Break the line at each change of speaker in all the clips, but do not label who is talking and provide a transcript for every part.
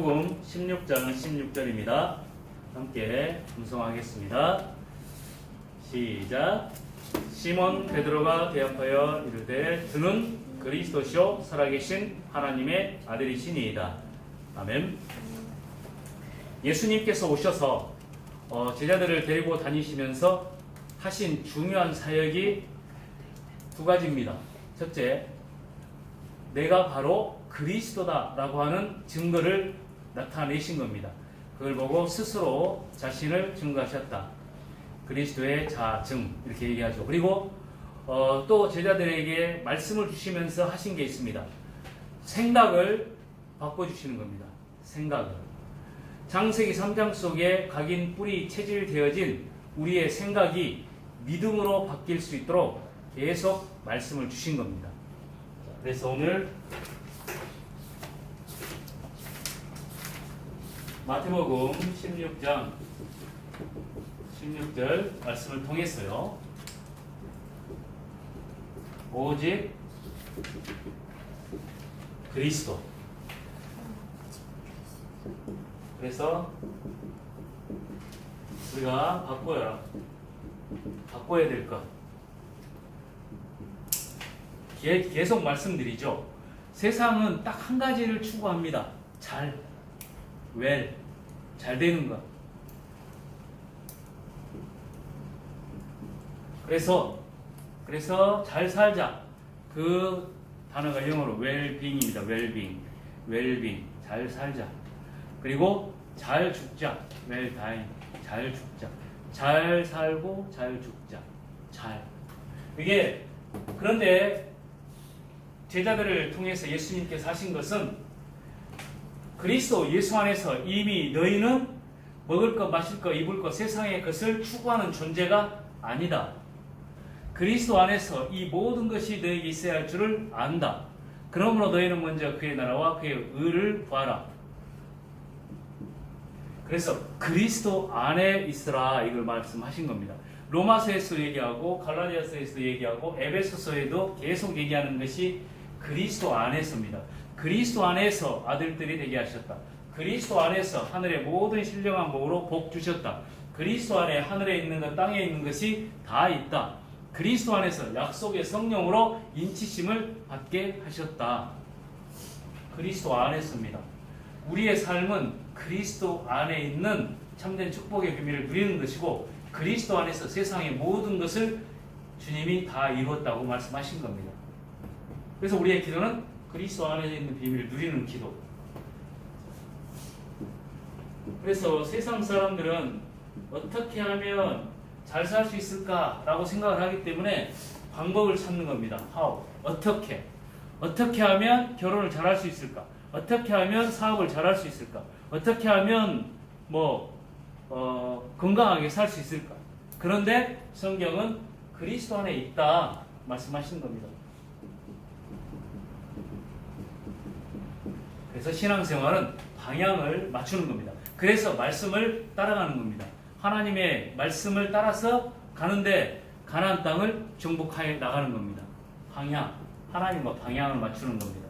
마태복음 16장 16절입니다. 함께 음성하겠습니다. 시작. 시몬 베드로가 대답하여 이르되 주는 그리스도시요 살아계신 하나님의 아들이시니이다. 아멘. 예수님께서 오셔서 제자들을 데리고 다니시면서 하신 중요한 사역이 두 가지입니다. 첫째, 내가 바로 그리스도다라고 하는 증거를 나타내신 겁니다. 그걸 보고 스스로 자신을 증거하셨다. 그리스도의 자증 이렇게 얘기하죠. 그리고 또 제자들에게 말씀을 주시면서 하신 게 있습니다. 생각을 바꿔주시는 겁니다. 생각을. 창세기 3장 속에 각인 뿌리 체질되어진 우리의 생각이 믿음으로 바뀔 수 있도록 계속 말씀을 주신 겁니다. 그래서 오늘 마태복음 16장 16절 말씀을 통해서요. 오직 그리스도. 그래서 우리가 바꿔야 될 것. 계속 말씀드리죠. 세상은 딱 한 가지를 추구합니다. 잘 되는 것. 그래서 잘 살자. 그 단어가 영어로 well-being입니다. well-being. 잘 살자. 그리고 잘 죽자. well-dying. 잘 죽자. 잘 살고 잘 죽자. 이게 그런데 제자들을 통해서 예수님께서 하신 것은 그리스도 예수 안에서 이미 너희는 먹을 것, 마실 것, 입을 것, 세상의 것을 추구하는 존재가 아니다. 그리스도 안에서 이 모든 것이 너에게 있어야 할 줄을 안다. 그러므로 너희는 먼저 그의 나라와 그의 의를 구하라. 그래서 그리스도 안에 있으라 이걸 말씀하신 겁니다. 로마서에서 얘기하고 갈라디아서에서 얘기하고 에베소서에도 계속 얘기하는 것이 그리스도 안에서입니다. 그리스도 안에서 아들들이 되게 하셨다. 그리스도 안에서 하늘의 모든 신령한 복으로 복 주셨다. 그리스도 안에 하늘에 있는 것 땅에 있는 것이 다 있다. 그리스도 안에서 약속의 성령으로 인치심을 받게 하셨다. 그리스도 안에서입니다. 우리의 삶은 그리스도 안에 있는 참된 축복의 비밀을 누리는 것이고 그리스도 안에서 세상의 모든 것을 주님이 다 이루었다고 말씀하신 겁니다. 그래서 우리의 기도는 그리스도 안에 있는 비밀을 누리는 기도. 그래서 세상 사람들은 어떻게 하면 잘 살 수 있을까라고 생각을 하기 때문에 방법을 찾는 겁니다. How? 어떻게 하면 결혼을 잘 할 수 있을까? 어떻게 하면 사업을 잘 할 수 있을까? 어떻게 하면 건강하게 살 수 있을까? 그런데 성경은 그리스도 안에 있다 말씀하시는 겁니다. 그래서 신앙생활은 방향을 맞추는 겁니다. 그래서 말씀을 따라가는 겁니다. 하나님의 말씀을 따라서 가는데 가나안 땅을 정복하여 나가는 겁니다. 하나님과 방향을 맞추는 겁니다.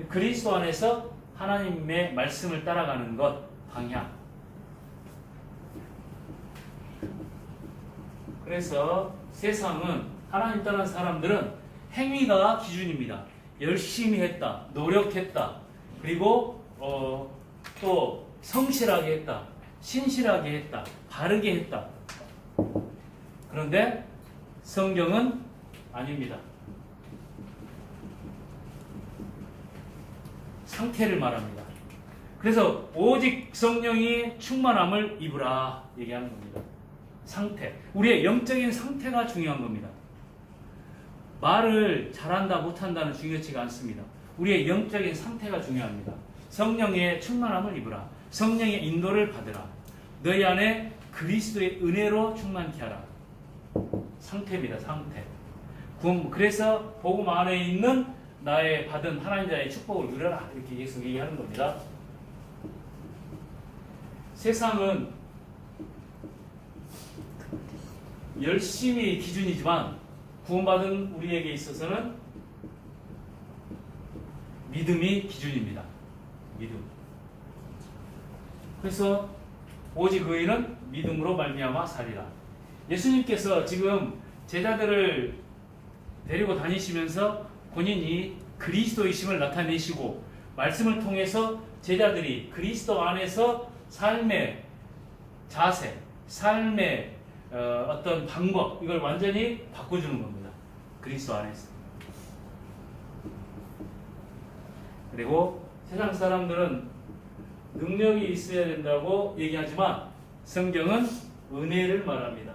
그리스도 안에서 하나님의 말씀을 따라가는 것, 방향. 그래서 세상은 하나님 떠난 사람들은 행위가 기준입니다. 열심히 했다, 노력했다, 그리고 또 성실하게 했다, 신실하게 했다, 바르게 했다. 그런데 성경은 아닙니다. 상태를 말합니다. 그래서 오직 성령이 충만함을 입으라 얘기하는 겁니다. 상태. 우리의 영적인 상태가 중요한 겁니다. 말을 잘한다 못한다는 중요치가 않습니다. 우리의 영적인 상태가 중요합니다. 성령의 충만함을 입으라. 성령의 인도를 받으라. 너희 안에 그리스도의 은혜로 충만케 하라. 상태입니다. 상태. 그래서 복음 안에 있는 나의 받은 하나님 자의 축복을 누려라. 이렇게 계속 얘기하는 겁니다. 세상은 열심히 기준이지만 구원받은 우리에게 있어서는 믿음이 기준입니다. 믿음. 그래서 오직 의인은 믿음으로 말미암아 살리라. 예수님께서 지금 제자들을 데리고 다니시면서 본인이 그리스도이심을 나타내시고 말씀을 통해서 제자들이 그리스도 안에서 삶의 자세, 삶의 어떤 방법, 이걸 완전히 바꿔주는 겁니다. 그리스도 안에서. 그리고 세상 사람들은 능력이 있어야 된다고 얘기하지만 성경은 은혜를 말합니다.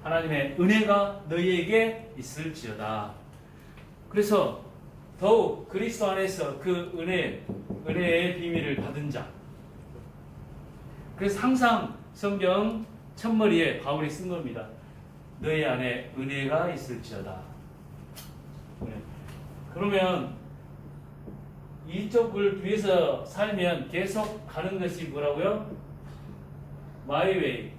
하나님의 은혜가 너희에게 있을지어다. 그래서 더욱 그리스도 안에서 그 은혜의 비밀을 받은 자. 그래서 항상 성경 첫머리에 바울이 쓴 겁니다. 너희 안에 은혜가 있을지어다. 그러면 이쪽을 위해서 살면 계속 가는 것이 뭐라고요? My way.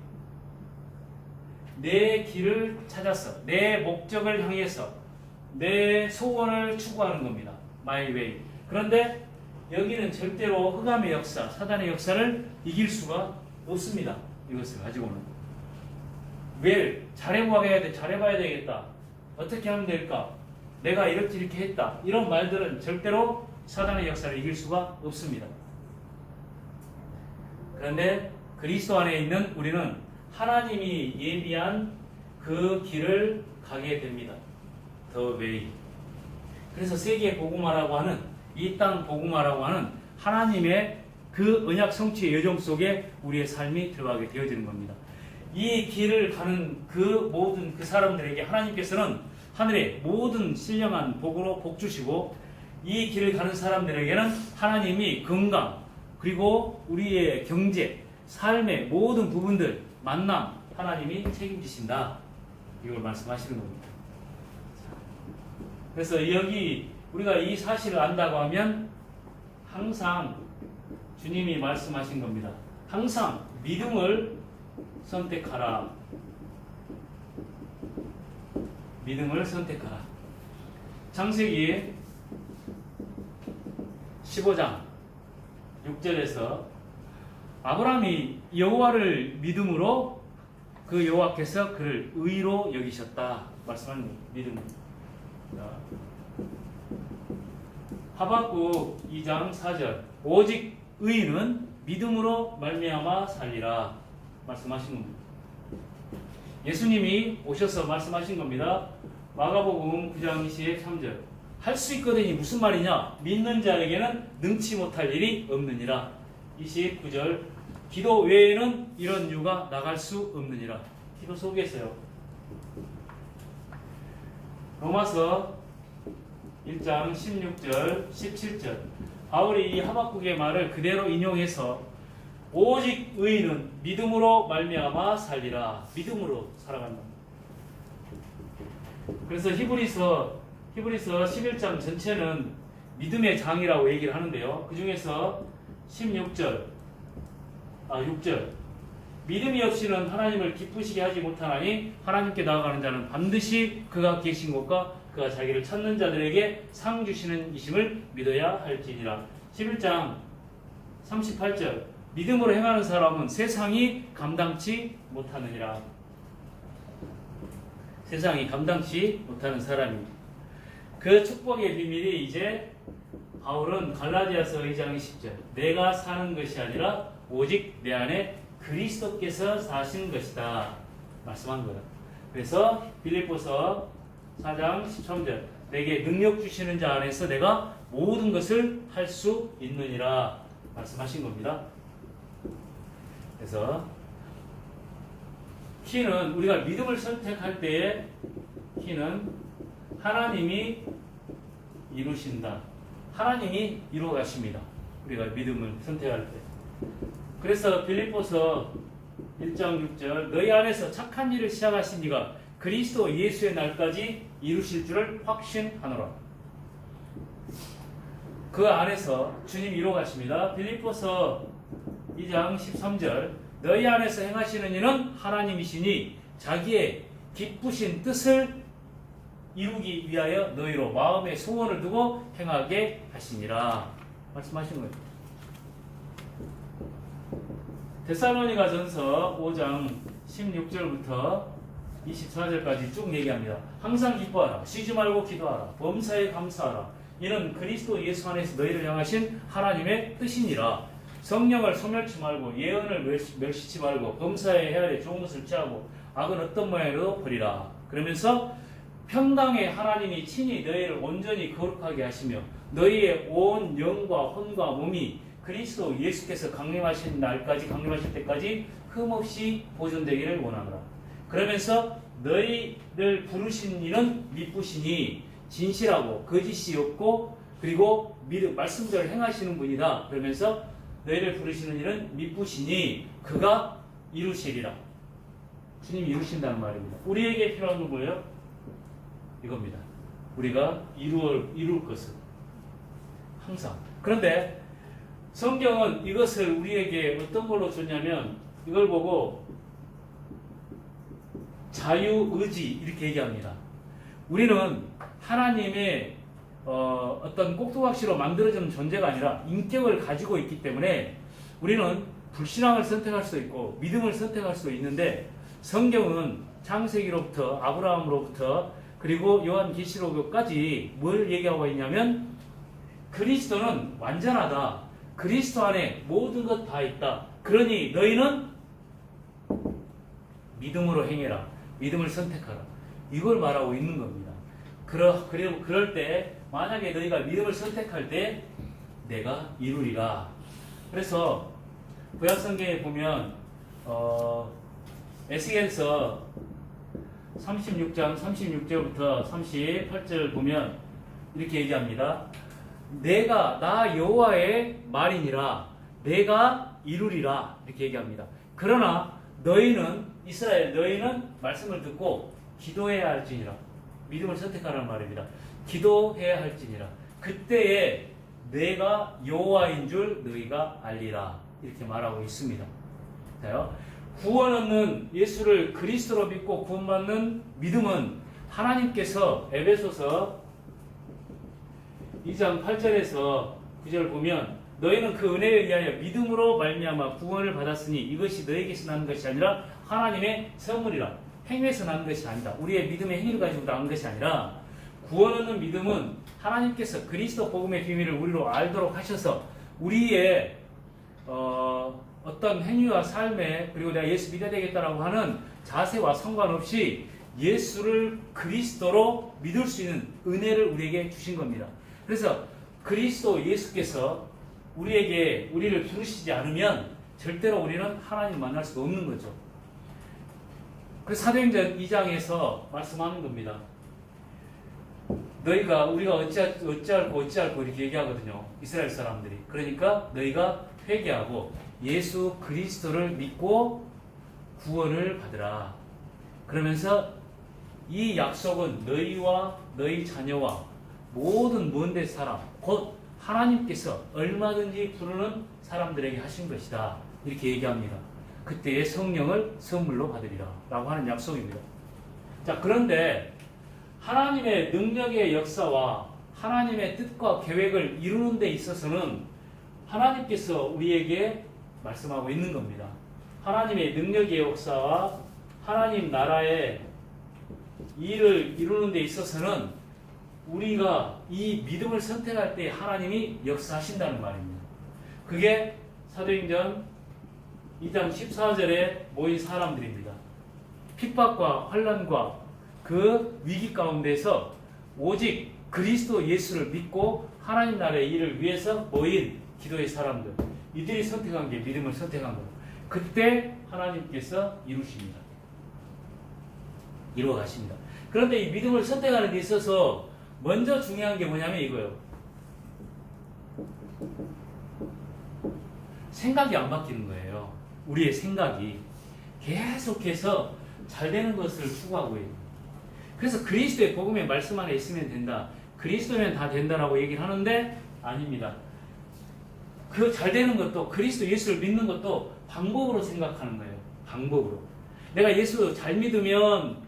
내 길을 찾아서, 내 목적을 향해서, 내 소원을 추구하는 겁니다. My way. 그런데 여기는 절대로 흑암의 역사, 사단의 역사를 이길 수가 없습니다. 이것을 가지고는. 왜? 잘해봐야 돼, 잘해봐야 되겠다. 어떻게 하면 될까? 내가 이렇게 했다. 이런 말들은 절대로 사단의 역사를 이길 수가 없습니다. 그런데 그리스도 안에 있는 우리는 하나님이 예비한 그 길을 가게 됩니다. The way. 그래서 세계 복음화라고 하는, 이 땅 복음화라고 하는 하나님의 그 언약 성취의 여정 속에 우리의 삶이 들어가게 되어지는 겁니다. 이 길을 가는 그 모든 그 사람들에게 하나님께서는 하늘의 모든 신령한 복으로 복 주시고, 이 길을 가는 사람들에게는 하나님이 건강, 그리고 우리의 경제, 삶의 모든 부분들, 만남, 하나님이 책임지신다. 이걸 말씀하시는 겁니다. 그래서 여기 우리가 이 사실을 안다고 하면 항상 주님이 말씀하신 겁니다. 항상 믿음을 선택하라. 믿음을 선택하라. 창세기 15장 6절에서 아브라함이 여호와를 믿음으로 그 여호와께서 그를 의로 여기셨다 말씀하는 거예요. 믿음으로. 하박국 2장 4절 오직 의인은 믿음으로 말미암아 살리라 말씀하신 겁니다. 예수님이 오셔서 말씀하신 겁니다. 마가복음 9장 23절 할 수 있거든이 무슨 말이냐? 믿는 자에게는 능치 못할 일이 없느니라. 29절 기도 외에는 이런 유가 나갈 수 없느니라. 기도 속에서요. 로마서 1장 16절 17절 바울이 이 하박국의 말을 그대로 인용해서 오직 의인은 믿음으로 말미암아 살리라. 믿음으로 살아간다. 그래서 히브리서 11장 전체는 믿음의 장이라고 얘기를 하는데요. 그 중에서 6절 믿음이 없이는 하나님을 기쁘시게 하지 못하나니 하나님께 나아가는 자는 반드시 그가 계신 곳과 그가 자기를 찾는 자들에게 상 주시는 이심을 믿어야 할지니라. 11장 38절 믿음으로 행하는 사람은 세상이 감당치 못하느니라. 세상이 감당치 못하는 사람입니다. 그 축복의 비밀이 이제 바울은 갈라디아서 2장 10절 내가 사는 것이 아니라 오직 내 안에 그리스도께서 사신 것이다 말씀한 거예요. 그래서 빌립보서 4장 13절 내게 능력 주시는 자 안에서 내가 모든 것을 할 수 있느니라 말씀하신 겁니다. 그래서 키는 우리가 믿음을 선택할 때의 키는 하나님이 이루신다. 하나님이 이루어 가십니다. 우리가 믿음을 선택할 때. 그래서 빌립보서 1장 6절 너희 안에서 착한 일을 시작하신 이가 그리스도 예수의 날까지 이루실 줄을 확신하노라. 그 안에서 주님 이루어 가십니다. 빌립보서 2장 13절 너희 안에서 행하시는 이는 하나님이시니 자기의 기쁘신 뜻을 이루기 위하여 너희로 마음의 소원을 두고 행하게 하시니라 말씀하신 거예요. 데살로니가전서 5장 16절부터 24절까지 쭉 얘기합니다. 항상 기뻐하라. 쉬지 말고 기도하라. 범사에 감사하라. 이는 그리스도 예수 안에서 너희를 향하신 하나님의 뜻이니라. 성령을 소멸치 말고 예언을 멸시치 말고 범사에 헤아려 좋은 것을 취하고 악은 어떤 모양으로 버리라. 그러면서 평강의 하나님이 친히 너희를 온전히 거룩하게 하시며 너희의 온 영과 혼과 몸이 그리스도 예수께서 강림하신 날까지 강림하실 때까지 흠없이 보존되기를 원하노라. 그러면서 너희를 부르신 이는 미쁘시니 진실하고 거짓이 없고 그리고 말씀대로 행하시는 분이다. 그러면서 너희를 부르시는 이는 미쁘시니 그가 이루시리라. 주님이 이루신다는 말입니다. 우리에게 필요한 건 뭐예요? 이겁니다. 우리가 이룰 것을 항상. 그런데 성경은 이것을 우리에게 어떤 걸로 줬냐면 이걸 보고 자유의지 이렇게 얘기합니다. 우리는 하나님의 어떤 꼭두각시로 만들어지는 존재가 아니라 인격을 가지고 있기 때문에 우리는 불신앙을 선택할 수 있고 믿음을 선택할 수 있는데 성경은 창세기로부터 아브라함으로부터 그리고 요한계시록까지 뭘 얘기하고 있냐면 그리스도는 완전하다. 그리스도 안에 모든 것 다 있다. 그러니 너희는 믿음으로 행해라. 믿음을 선택하라. 이걸 말하고 있는 겁니다. 그리고 그럴 때 만약에 너희가 믿음을 선택할 때 내가 이루리라. 그래서 구약성경에 보면 에스겔서 36장 36절부터 38절 보면 이렇게 얘기합니다. 나 여호와의 말이니라. 내가 이루리라. 이렇게 얘기합니다. 그러나 너희는 이스라엘 너희는 말씀을 듣고 기도해야 할지니라. 믿음을 선택하라는 말입니다. 기도해야 할지니라. 그때에 내가 여호와인 줄 너희가 알리라. 이렇게 말하고 있습니다. 구원 얻는 예수를 그리스도로 믿고 구원받는 믿음은 하나님께서 에베소서 2장 8절에서 9절 보면 너희는 그 은혜에 의하여 믿음으로 말미암아 구원을 받았으니 이것이 너희에게서 나는 것이 아니라 하나님의 선물이라. 행위에서 나는 것이 아니다. 우리의 믿음의 행위를 가지고 나는 것이 아니라 구원 얻는 믿음은 하나님께서 그리스도 복음의 비밀을 우리로 알도록 하셔서 우리의 어떤 행위와 삶에 그리고 내가 예수 믿어야 되겠다라고 하는 자세와 상관없이 예수를 그리스도로 믿을 수 있는 은혜를 우리에게 주신 겁니다. 그래서 그리스도 예수께서 우리를 부르시지 않으면 절대로 우리는 하나님 만날 수가 없는 거죠. 그래서 사도행전 2장에서 말씀하는 겁니다. 우리가 어찌할고 이렇게 얘기하거든요. 이스라엘 사람들이. 그러니까 너희가 회개하고 예수 그리스도를 믿고 구원을 받으라. 그러면서 이 약속은 너희와 너희 자녀와 모든 먼데 사람 곧 하나님께서 얼마든지 부르는 사람들에게 하신 것이다. 이렇게 얘기합니다. 그때의 성령을 선물로 받으리라 라고 하는 약속입니다. 자, 그런데 하나님의 능력의 역사와 하나님의 뜻과 계획을 이루는 데 있어서는 하나님께서 우리에게 말씀하고 있는 겁니다. 하나님의 능력의 역사와 하나님 나라의 일을 이루는 데 있어서는 우리가 이 믿음을 선택할 때 하나님이 역사하신다는 말입니다. 그게 사도행전 2장 14절에 모인 사람들입니다. 핍박과 환난과 그 위기 가운데서 오직 그리스도 예수를 믿고 하나님 나라의 일을 위해서 모인 기도의 사람들, 이들이 선택한 게 믿음을 선택한 거예요. 그때 하나님께서 이루십니다. 이루어 가십니다. 그런데 이 믿음을 선택하는 데 있어서 먼저 중요한 게 뭐냐면 이거예요. 생각이 안 바뀌는 거예요. 우리의 생각이 계속해서 잘 되는 것을 추구하고 있는. 그래서 그리스도의 복음의 말씀 안에 있으면 된다. 그리스도면 다 된다라고 얘기를 하는데 아닙니다. 그 잘 되는 것도 그리스도 예수를 믿는 것도 방법으로 생각하는 거예요. 방법으로. 내가 예수 잘 믿으면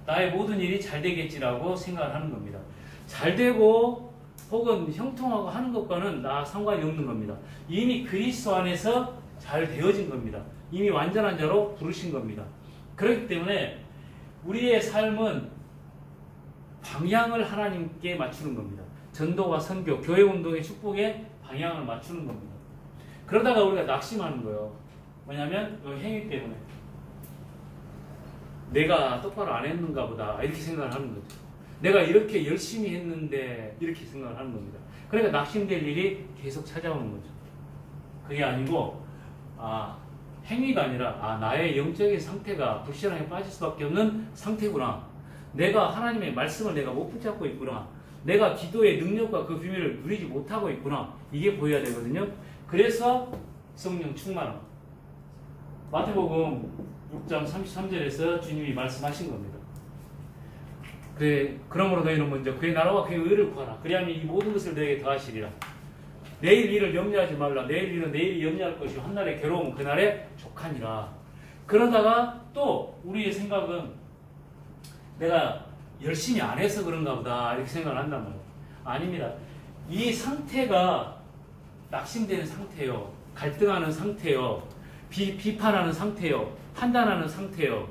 나의 모든 일이 잘 되겠지라고 생각을 하는 겁니다. 잘 되고 혹은 형통하고 하는 것과는 나 상관이 없는 겁니다. 이미 그리스도 안에서 잘 되어진 겁니다. 이미 완전한 자로 부르신 겁니다. 그렇기 때문에 우리의 삶은 방향을 하나님께 맞추는 겁니다. 전도와 선교, 교회 운동의 축복에 방향을 맞추는 겁니다. 그러다가 우리가 낙심하는 거예요. 뭐냐면 이 행위 때문에 내가 똑바로 안 했는가 보다 이렇게 생각을 하는 거죠. 내가 이렇게 열심히 했는데 이렇게 생각을 하는 겁니다. 그러니까 낙심될 일이 계속 찾아오는 거죠. 그게 아니고 행위가 아니라 나의 영적인 상태가 불신앙에 빠질 수밖에 없는 상태구나. 내가 하나님의 말씀을 내가 못 붙잡고 있구나. 내가 기도의 능력과 그 비밀을 누리지 못하고 있구나. 이게 보여야 되거든요. 그래서 성령 충만함. 마태복음 6장 33절에서 주님이 말씀하신 겁니다. 그래, 그러므로 너희는 먼저 그의 나라와 그의 의를 구하라. 그리하면 이 모든 것을 너에게 더하시리라. 내일 일을 염려하지 말라. 내일 일은 내일이 염려할 것이요 한날의 괴로움은 그날에 족하니라. 그러다가 또 우리의 생각은 내가 열심히 안 해서 그런가 보다 이렇게 생각을 한단 말이에요. 아닙니다. 이 상태가 낙심되는 상태요, 갈등하는 상태요, 비판하는 상태요, 판단하는 상태요,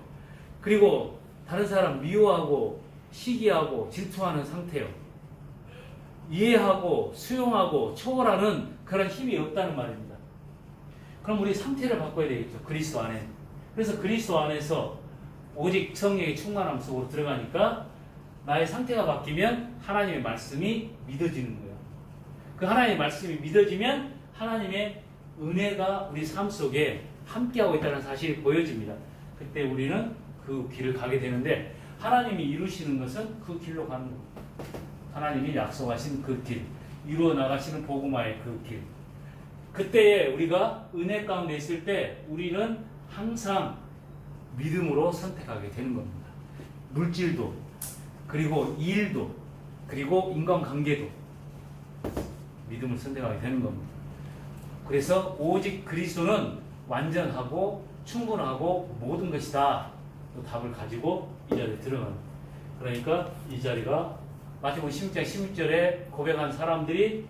그리고 다른 사람 미워하고 시기하고 질투하는 상태요. 이해하고 수용하고 초월하는 그런 힘이 없다는 말입니다. 그럼 우리 상태를 바꿔야 되겠죠. 그리스도 안에. 그래서 그리스도 안에서 오직 성령의 충만함 속으로 들어가니까 나의 상태가 바뀌면 하나님의 말씀이 믿어지는 거예요. 그 하나님의 말씀이 믿어지면 하나님의 은혜가 우리 삶 속에 함께하고 있다는 사실이 보여집니다. 그때 우리는 그 길을 가게 되는데 하나님이 이루시는 것은 그 길로 가는 겁니다. 하나님이 약속하신 그 길, 이루어 나가시는 복음화의 그 길. 그때에 우리가 은혜 가운데 있을 때 우리는 항상 믿음으로 선택하게 되는 겁니다. 물질도, 그리고 일도, 그리고 인간관계도 믿음을 선택하게 되는 겁니다. 그래서 오직 그리스도는 완전하고 충분하고 모든 것이다. 그 답을 가지고 이 자리에 들어가는. 그러니까 이 자리가 마태복음 16장 16절에 고백한 사람들이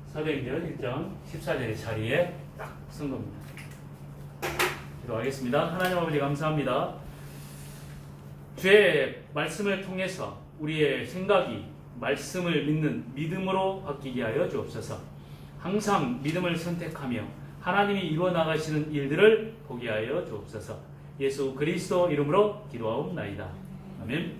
사도행전 1장 14절의 자리에 딱 선 겁니다. 기도하겠습니다. 하나님 아버지 감사합니다. 주의 말씀을 통해서 우리의 생각이 말씀을 믿는 믿음으로 바뀌게 하여 주옵소서. 항상 믿음을 선택하며 하나님이 이루어 나가시는 일들을 보게 하여 주옵소서. 예수 그리스도 이름으로 기도하옵나이다. 아멘.